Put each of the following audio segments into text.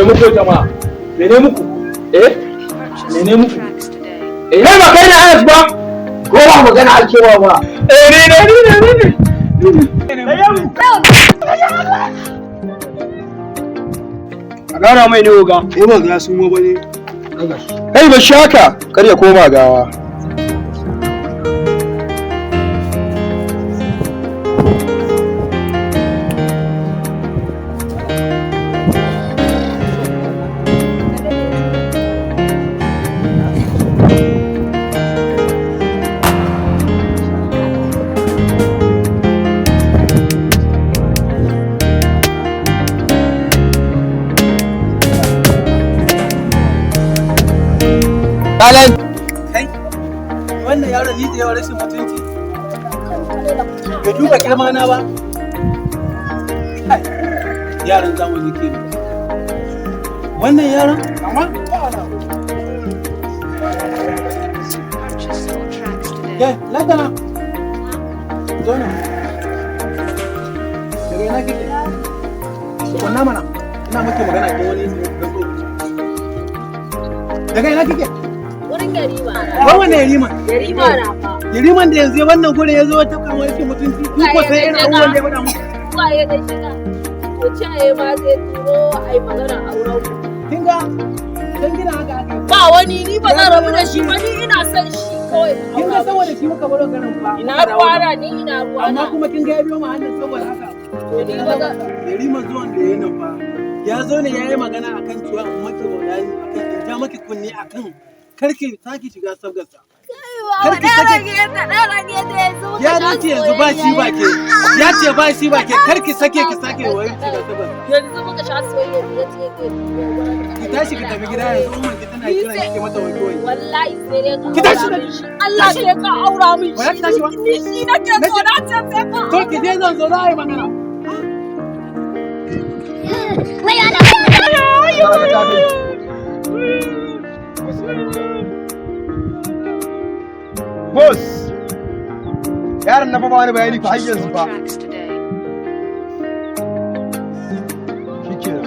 muku jama'a mene muku mene muku ba kai na Anas ba ko ba magana alkewa ba ne a gara mai ne oga ba ga su mo bane kai ba shaka kar ya koma gawa Kai, wannan yaron ni da yawa rashin mutunci. Bai duba girma na ba. Yaran zamani ke ne. Wannan yaron, amma ya, ladana. Zona. Daga ina kike? Wannan mana. Ina miki magana ko wani daga ina kike? Wurin Yarima. Wannan Yarima? Yarima na fa. Yariman da yanzu wannan gurin ya zo ta kan wani mutunci. Ku ko sai irin abubuwan da ya faɗa muku. Ba ya da shiga. Ko ce ma zai turo ai magana auren ku. Kin ga? Dan gina haka aka. Ba wani ni ba zan rabu da shi ba ni ina son shi kawai. Kin ga saboda shi muka baro garin fa. Ina ruwana ni ina ruwana. Amma kuma kin ga ya biyo mu hannun saboda haka. To ni ba zan. Yariman zuwan da yayin nan fa. Ya zo ne yayi magana akan cewa in maki bayani akan in ja maki kunni akan karki saki shiga sabgarsa. Karki saki ya dace yanzu ba shi ba ke ya ce ba shi ba ke karki sake ki sake wai shiga sabgarsa. Yanzu muka sha soyayya ya ce ki tashi ki tafi gida yanzu umman ki tana kira ki mata wani wani. Wallahi sai dai ka. Ki tashi da Allah sai ka aura min shi. Ba ki tashi ba. Ni shi nake so na ce sai ka. To ki je zan zo za a yi magana. Boss, yaron na fa ba wani bayani fa har yanzu fa. Shikenan.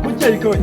Mun ce kawai.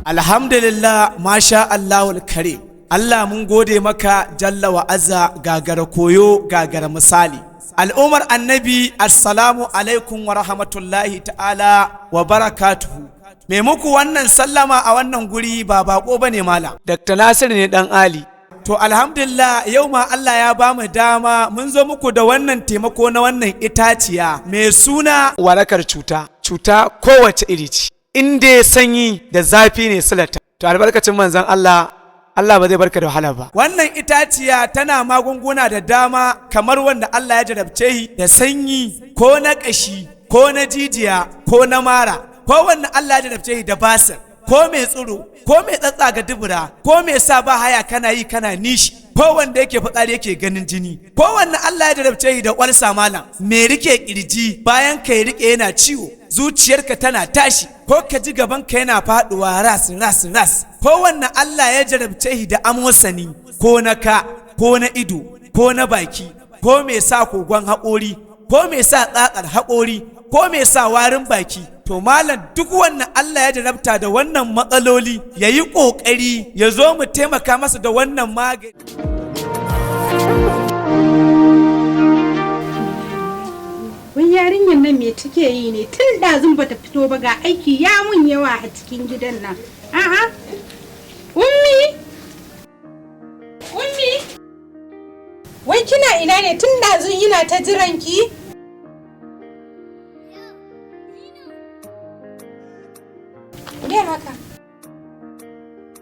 Alhamdulillah, masha Allahul karim. Allah mun gode maka jalla wa azza gagara koyo gagara misali. Al'ummar annabi assalamu alaikum wa rahmatullahi ta'ala wa barakatuhu. Me muku wannan sallama a wannan guri ba bako bane malam. Dr. Nasir ne dan Ali. To alhamdulillah yau ma Allah ya ba mu dama mun zo muku da wannan taimako na wannan itaciya mai suna warakar cuta kowace iri ce. Inda ya sanyi da zafi ne silata. To albarkacin manzon Allah ba zai barka da wahala ba. Wannan itaciya tana magunguna da dama kamar wanda Allah ya jarabce shi da sanyi ko na ƙashi ko na jijiya ko na mara ko wanda Allah ya jarabce shi da basir ko mai tsiro ko mai tsatsaga dubura ko mai sa ba haya kana yi kana nishi ko wanda yake fitsari yake ganin jini ko wanda Allah ya jarabce shi da ƙwarsa malam mai rike kirji bayan kai rike yana ciwo zuciyarka tana tashi ko ka ji gabanka yana faduwa ras ko wannan Allah ya jarabce shi da amosani ko na ka ko na ido ko na baki ko mai sa kogon haƙori ko mai sa tsakar haƙori ko mai sa warin baki to malam duk wannan Allah ya jarabta da wannan matsaloli yayi kokari ya zo mu taimaka masa da wannan magani. Wai yarinyar nan me take yi ne tun ɗazun bata fito ba ga aiki ya mun yawa a cikin gidan nan. A'a. Ummi? Wai kina ina ne tun ɗazun ina ta jiran ki? Me haka?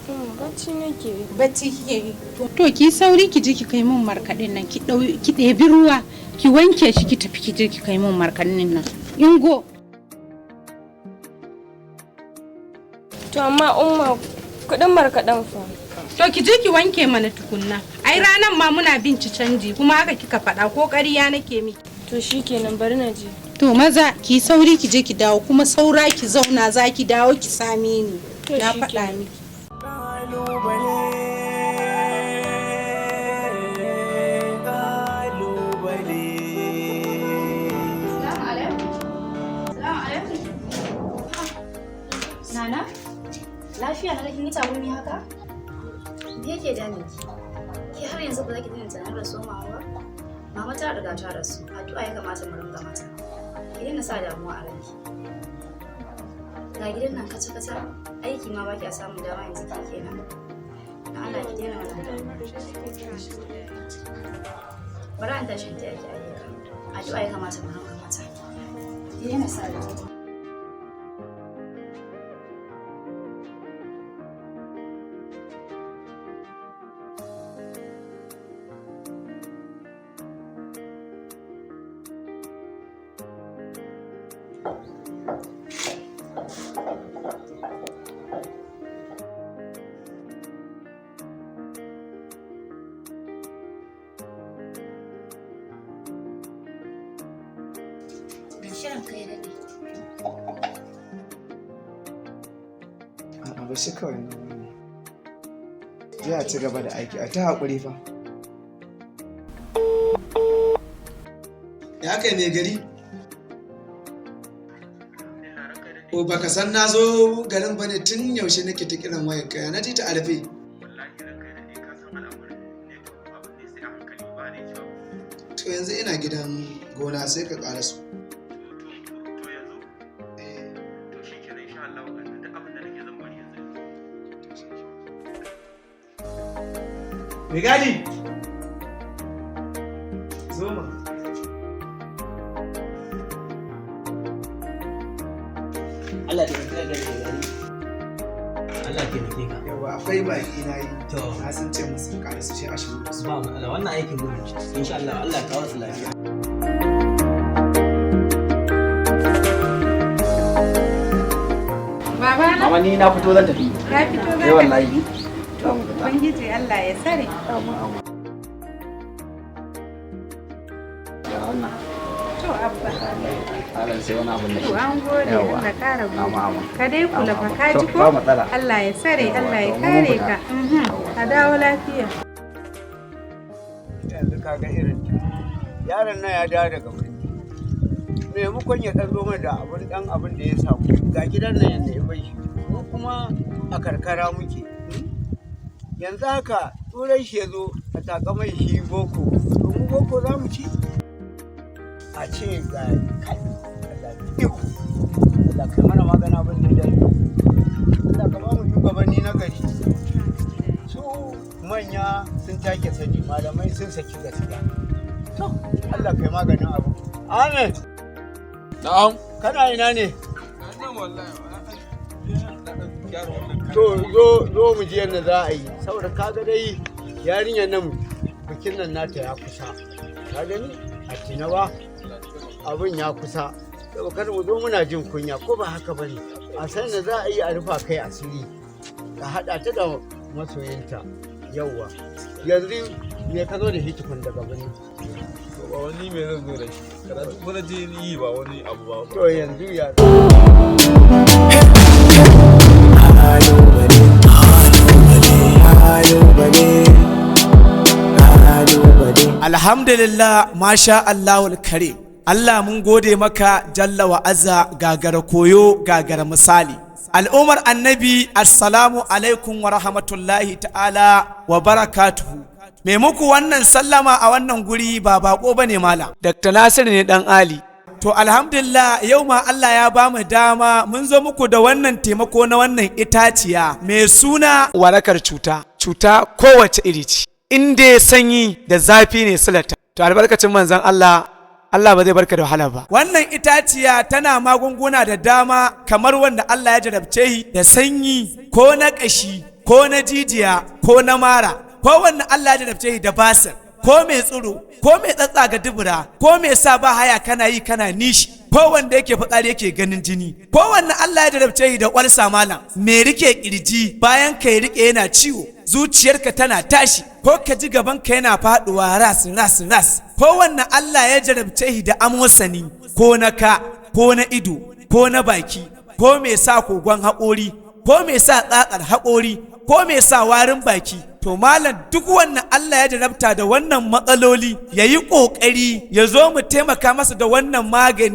Bacci nake yi. Bacci kike yi. To ki sauri ki je ki kai min markaɗin nan ki ɗebi ruwa ki wanke shi ki tafi ki je ki kai min markaɗin nan. Ingo. To amma umma kuɗin markaɗen fa. To ki je ki wanke mana tukunna. Ai ranan ma muna bin ci canji kuma haka kika faɗa ko ƙarya nake miki. To shikenan bari na je. To maza ki sauri ki je ki dawo kuma saura ki zauna za ki dawo ki same ni. Na faɗa miki. Nana, lafiya na kin yi tagumi haka? Me yake damin ki? Ki har yanzu ba za ki daina tunanin rasuwar mama ba? Mama ta riga ta rasu, addu'a ya kamata mu ringa mata. Ki daina sa damuwa a ranki. Ga gidan nan kaca-kaca, aiki ma ba ki samun dama yanzu ke kenan. Na Allah ki daina wannan damuwa. Bari an tashi ta yake ayyuka. Addu'a ya kamata mu ringa mata. Ki daina sa damuwa. Ba shi kawai ne. Je a ci gaba da aiki, a ta haƙuri fa. Ya kai mai gari? Ko baka san na zo garin bane tun yaushe nake ta kiran wayar kaya na ji ta arfe. To yanzu ina gidan gona sai ka ƙara su. Megadi! Zo ma. Allah ta mutu da gari. Allah ke mutu ka. Yawa akwai baki na yi. To. Na san ce musu ƙara su shi a shigo da su. Ba matsala wannan aikin gudu. Insha Allah Allah ya kawo su lafiya. Baba na? Mama ni na fito zan tafi. Ka fito za ka wallahi. To Ubangiji Allah ya tsare. To abba. Allah sai wani abin da. To an gode Allah kara gode. Amma. Ka dai kula fa ka ji ko? Ba matsala. Allah ya tsare Allah ya kare ka. Ka dawo lafiya. Yanzu ka ga irin yaron nan ya dawo daga birni. Maimakon ya ɗan zo mana da abin da ya samu ga gidan nan yanda ya bai shi mu kuma a karkara muke. Yanzu haka turai shi ya zo a takamai shi boko to mu boko za mu ci a ce ga kai Allah iko Allah kai mana magana abin da dai Allah ka ba mu shugabanni na gari su manya sun take sani malamai sun saki gaskiya to Allah kai maganin abu amen. Na'am. Kana ina ne? Nan wallahi. To zo mu ji yadda za a yi saboda kaga dai yarinyar nan bikin nan nata ya kusa. Ka gani? A tina ba abin ya kusa. Saboda kada mu zo muna jin kunya ko ba haka bane. A san da za a yi a rufa kai asiri. Ka haɗa ta da masoyinta. Yawwa. Yanzu me ka zo da shi tukun daga birni? Ba wani mai zan zo da shi. Karatu kuma je ni yi ba wani abu ba. To yanzu ya Alhamdulillah, masha Allahul karim. Allah mun gode maka jalla wa azza gagara koyo gagara misali. Al'ummar annabi assalamu alaikum wa rahmatullahi ta'ala wa barakatuhu. Me muku wannan sallama a wannan guri ba bako bane malam. Dr. Nasiru ne dan Ali. To alhamdulillah yau ma Allah ya ba mu dama mun zo muku da wannan taimako na wannan itaciya mai suna warakar cuta. Cuta kowace iri ce. In dai sanyi da zafi ne silata. To albarkacin manzon Allah ba zai barka da wahala ba. Wannan itaciya tana magunguna da dama kamar wanda Allah ya jarabce shi da sanyi ko na ƙashi ko na jijiya ko na mara, ko wannan Allah ya jarabce shi da basir, ko mai tsiro, ko mai tsatsaga dubura, ko mai sa ba haya kana yi kana nishi, ko wanda yake fitsari yake ganin jini, ko wannan Allah ya jarabce shi da ƙwarsa malam, mai rike kirji bayan kai rike yana ciwo, zuciyarka tana tashi, ko ka ji gaban ka yana faduwa ras ras ras, ko wannan Allah ya jarabce shi da amosani, ko na ka, ko na ido, ko na baki, ko mai sa kogon haƙori, ko mai sa tsatsar haƙori, ko mai sa warin baki. To malam duk wannan Allah ya jarabta da wannan matsaloli, yayi ƙoƙari ya zo mu taimaka masa da wannan magani.